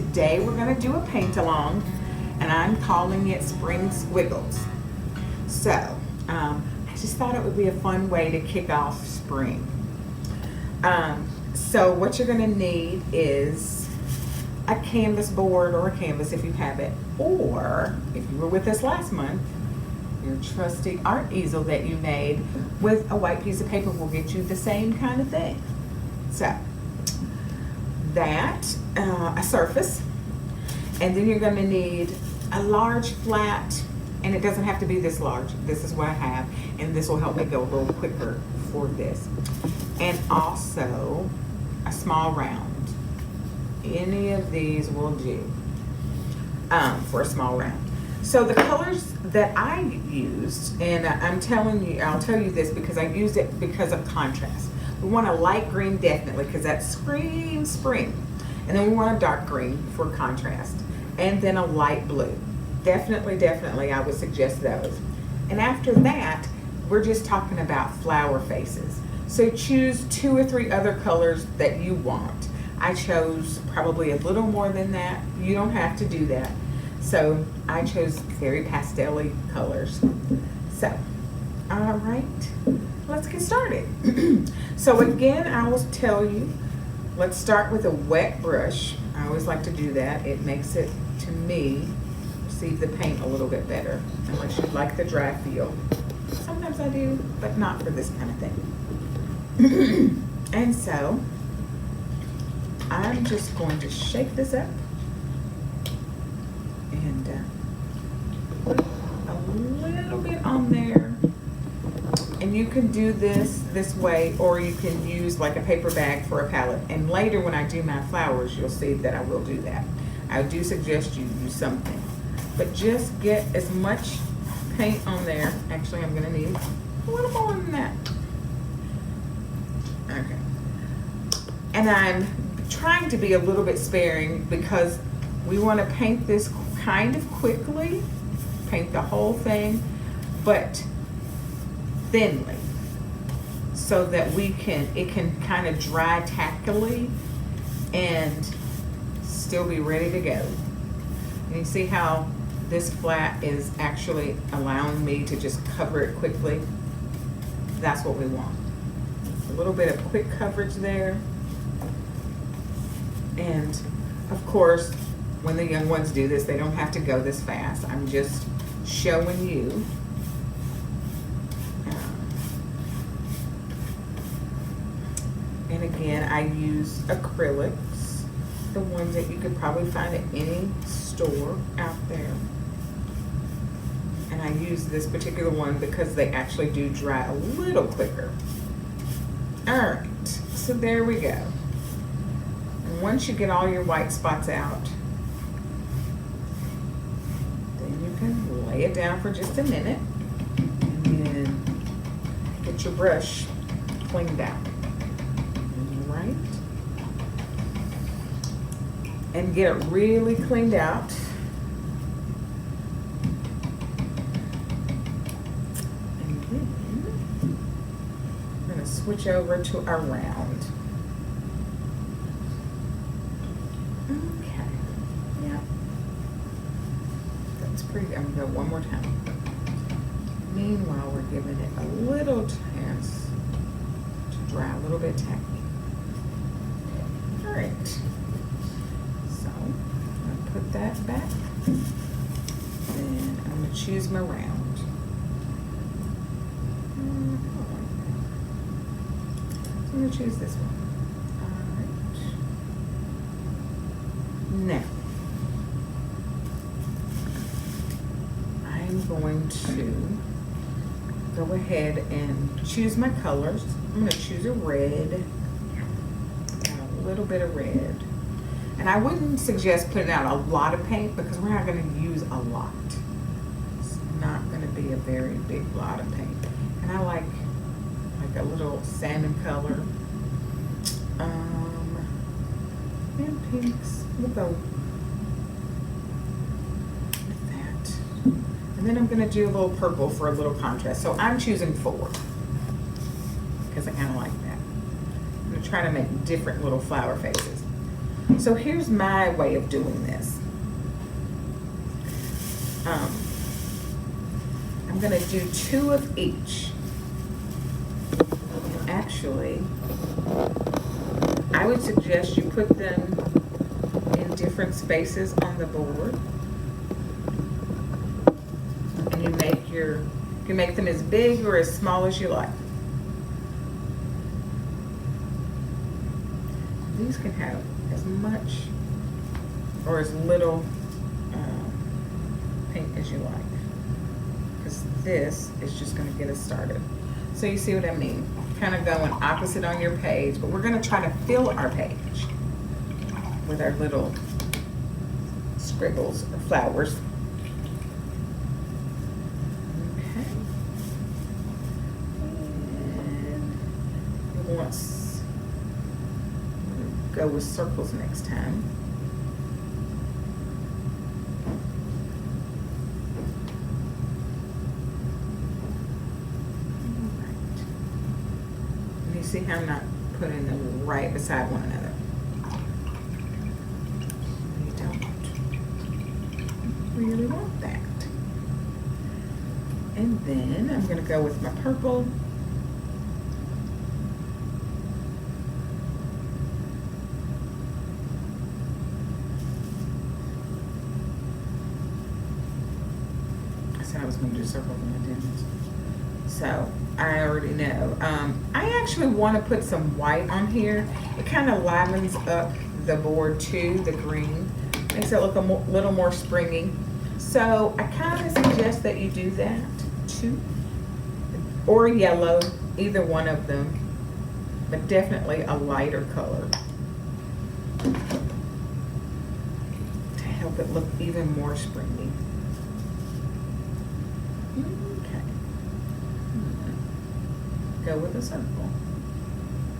today we're going to do a paint along, and I'm calling it Spring Squiggles. So I just thought it would be a fun way to kick off spring. So what you're going to need is a canvas board, or a canvas if you have it, or if you were with us last month, your trusty art easel that you made with a white piece of paper will get you the same kind of thing. So that, a surface, and then you're going to need a large flat, and it doesn't have to be this large. This is what I have, and this will help me go a little quicker for this. And also a small round. Any of these will do for a small round. So the colors that I used, and I'll tell you this because I used it because of contrast. We want a light green definitely because that screams spring. And then we want a dark green for contrast. And then a light blue. Definitely, I would suggest those. And after that, we're just talking about flower faces. So choose 2 or 3 other colors that you want. I chose probably a little more than that. You don't have to do that. So I chose very pastel-y colors. So, all right, let's get started. So again, I will tell you, let's start with a wet brush. I always like to do that. It makes it, to me, receive the paint a little bit better, unless you like the dry feel. Sometimes I do, but not for this kind of thing. And so, I'm just going to shake this up and put a little bit on there. And you can do this way, or you can use like a paper bag for a palette. And later when I do my flowers, you'll see that I will do that. I do suggest you use something. But just get as much paint on there. Actually, I'm gonna need a little more than that. Okay. And I'm trying to be a little bit sparing because we want to paint this kind of quickly, paint the whole thing, but thinly, so that it can kind of dry tackily and still be ready to go. And you see how this flat is actually allowing me to just cover it quickly? That's what we want. A little bit of quick coverage there. And of course, when the young ones do this, they don't have to go this fast. I'm just showing you. And again, I use acrylics, the ones that you could probably find at any store out there. And I use this particular one because they actually do dry a little quicker. All right, so there we go. And once you get all your white spots out, then you can lay it down for just a minute and then get your brush cleaned out. All right. And get it really cleaned out. And then I'm going to switch over to our round. Okay. Yeah. That's pretty good. I'm going to go one more time. Meanwhile, we're giving it a little chance to dry, a little bit tacky. All right. So, I'm going to put that back. Then I'm going to choose my round. So I'm going to choose this one. Now, I'm going to go ahead and choose my colors. I'm going to choose a red, and a little bit of red. And I wouldn't suggest putting out a lot of paint because we're not going to use a lot. It's not going to be a very big lot of paint. And I like a little salmon color. And pinks. We'll go with that. And then I'm going to do a little purple for a little contrast. So I'm choosing 4 because I kind of like that. I'm going to try to make different little flower faces. So here's my way of doing this. I'm gonna do 2 of each. Actually, I would suggest you put them in different spaces on the board. And you make them as big or as small as you like. These can have as much or as little paint as you like, because this is just going to get us started. So you see what I mean? Kind of going opposite on your page, but we're going to try to fill our page with our little scribbles or flowers. Okay. And once go with circles next time. See how I'm not putting them right beside one another. You don't really want that. And then I'm going to go with my purple. I said I was going to do circles and I didn't. So I already know. I actually want to put some white on here. It kind of livens up the board too, the green. Makes it look a little more springy. So I kind of suggest that you do that too. Or yellow, either one of them. But definitely a lighter color. To help it look even more springy. Go with a circle.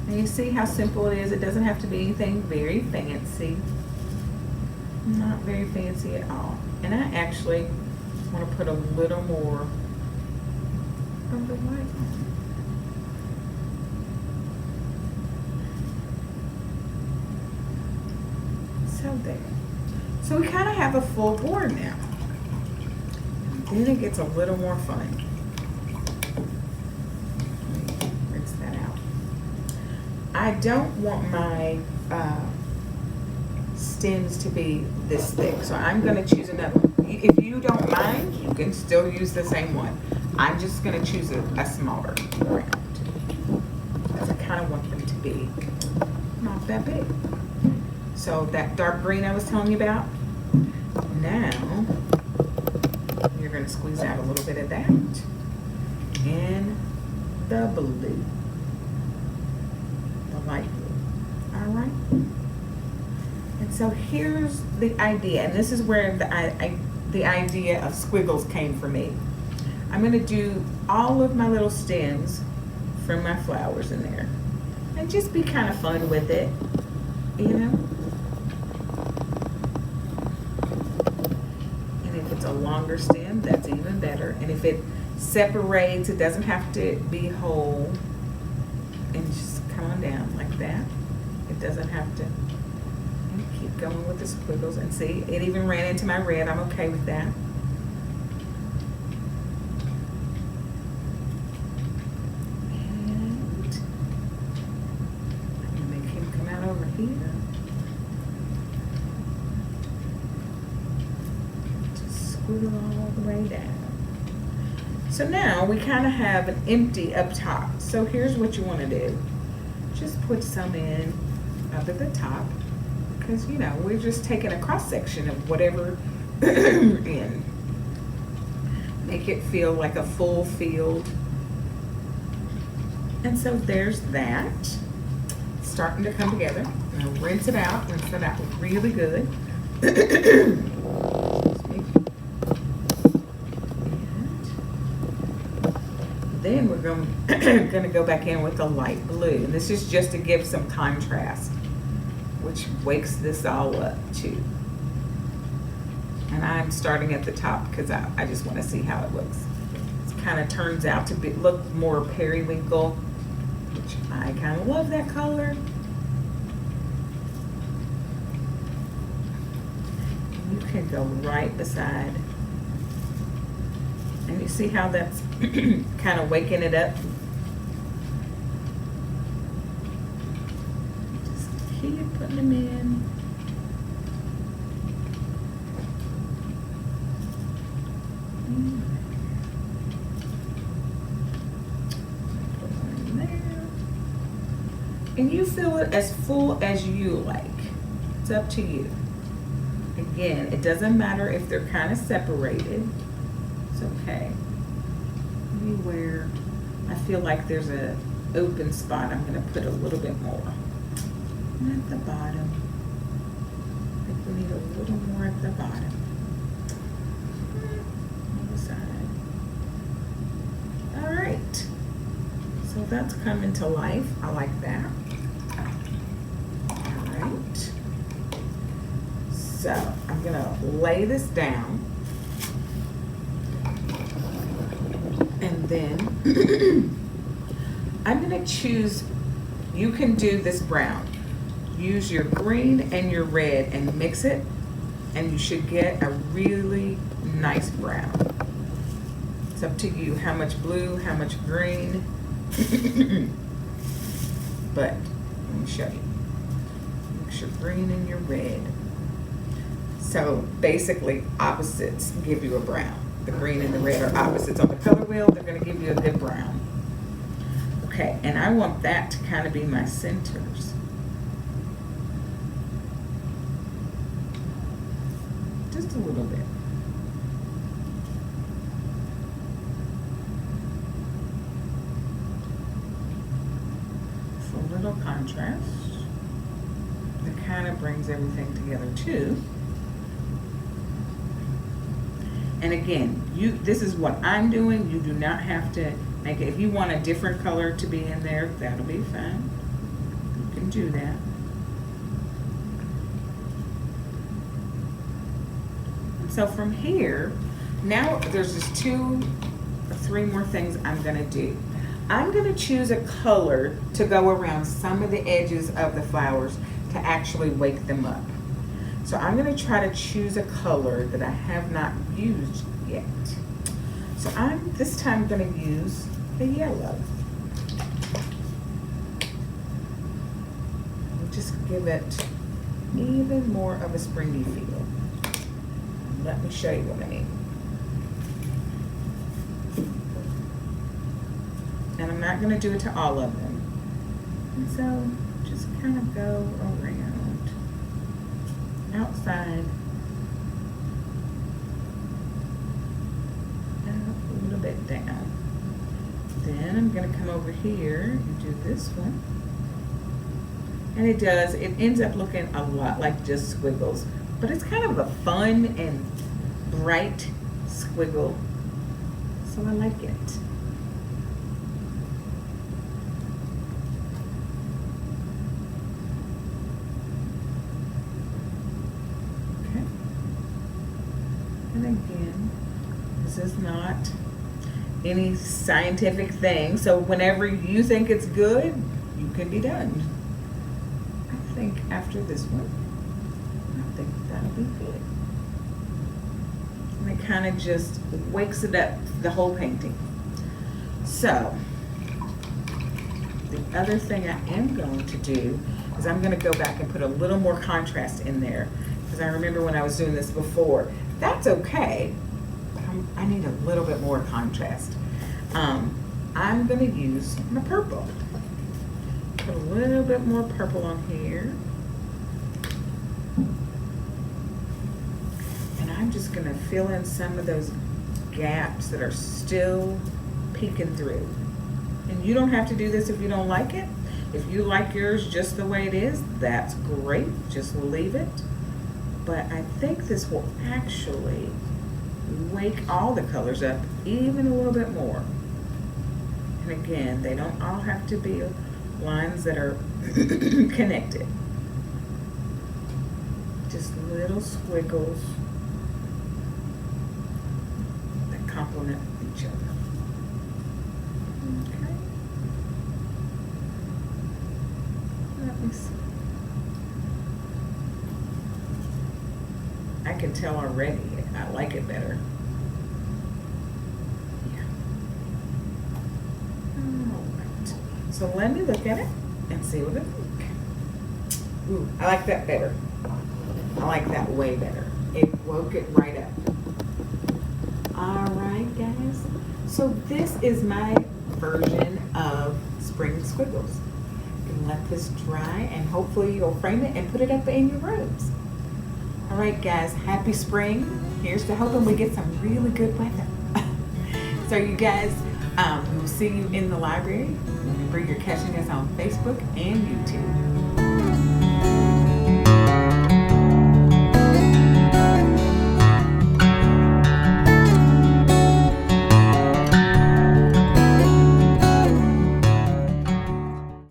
And you see how simple it is. It doesn't have to be anything very fancy. Not very fancy at all. And I actually want to put a little more of the white on. So there. So we kind of have a full board now. And then it gets a little more fun. I don't want my stems to be this thick, so I'm going to choose another one. If you don't mind, you can still use the same one. I'm just going to choose a smaller round, because I kind of want them to be not that big. So that dark green I was telling you about, now you're going to squeeze out a little bit of that, and the blue. Light blue. All right. And so here's the idea, and this is where the idea of squiggles came for me. I'm going to do all of my little stems from my flowers in there, and just be kind of fun with it, you know. And if it's a longer stem, that's even better. And if it separates, it doesn't have to be whole, and just come on down like that. It doesn't have to. And keep going with the squiggles. And see, it even ran into my red. I'm okay with that. And I'm going to make him come out over here. Just squiggle all the way down. So now we kind of have an empty up top. So here's what you want to do. Just put some in up at the top, because you know we're just taking a cross section of whatever you're in. Make it feel like a full field. And so there's that. It's starting to come together. Now rinse it out really good. Then we're going to go back in with the light blue. And this is just to give some contrast, which wakes this all up too. And I'm starting at the top because I just want to see how it looks. It kind of turns out to look more periwinkle, which I kind of love that color. you can go right beside. And you see how that's kind of waking it up? Just keep putting them in. Put one in there. And you fill it as full as you like. It's up to you. Again, it doesn't matter if they're kind of separated. It's okay. Maybe where I feel like there's an open spot, I'm going to put a little bit more. And at the bottom. I think we need a little more at the bottom. Other side. All right. So that's coming to life. I like that. All right. So I'm going to lay this down. And then I'm going to choose, you can do this brown. Use your green and your red and mix it, and you should get a really nice brown. It's up to you how much blue, how much green. But let me show you. Mix your green and your red. So basically opposites give you a brown. The green and the red are opposites on the color wheel. They're going to give you a good brown. Okay, and I want that to kind of be my centers. Just a little bit. It's a little contrast. That kind of brings everything together too. And again, this is what I'm doing. You do not have to make it. If you want a different color to be in there, that'll be fine. You can do that. So from here, now there's just 2 or 3 more things I'm gonna do. I'm gonna choose a color to go around some of the edges of the flowers to actually wake them up. So I'm going to try to choose a color that I have not used yet. So I'm this time going to use the yellow. We'll just give it even more of a springy feel. Let me show you what I mean. And I'm not going to do it to all of them. And so just kind of go around. Outside, and a little bit down. Then I'm going to come over here and do this one. And it ends up looking a lot like just squiggles, but it's kind of a fun and bright squiggle, so I like it. And again, this is not any scientific thing, so whenever you think it's good, you can be done. I think after this one, I think that'll be good. And it kind of just wakes it up, the whole painting. So, the other thing I am going to do is I'm going to go back and put a little more contrast in there, because I remember when I was doing this before. That's okay, but I need a little bit more contrast. I'm going to use my purple. Put a little bit more purple on here. And I'm just going to fill in some of those gaps that are still peeking through. And you don't have to do this if you don't like it. If you like yours just the way it is, that's great. Just leave it. But I think this will actually wake all the colors up even a little bit more. And again, they don't all have to be lines that are connected. Just little squiggles that complement each other. Okay. Let me see. I can tell already. I like it better. Yeah. All right. So let me look at it and see what I think. Ooh, I like that better. I like that way better. It woke it right up. All right, guys. So this is my version of Spring Squiggles. You can let this dry and hopefully you'll frame it and put it up in your rooms. All right, guys, happy spring. Here's to hoping we get some really good weather. So you guys, we'll see you in the library. Remember, you're catching us on Facebook and YouTube.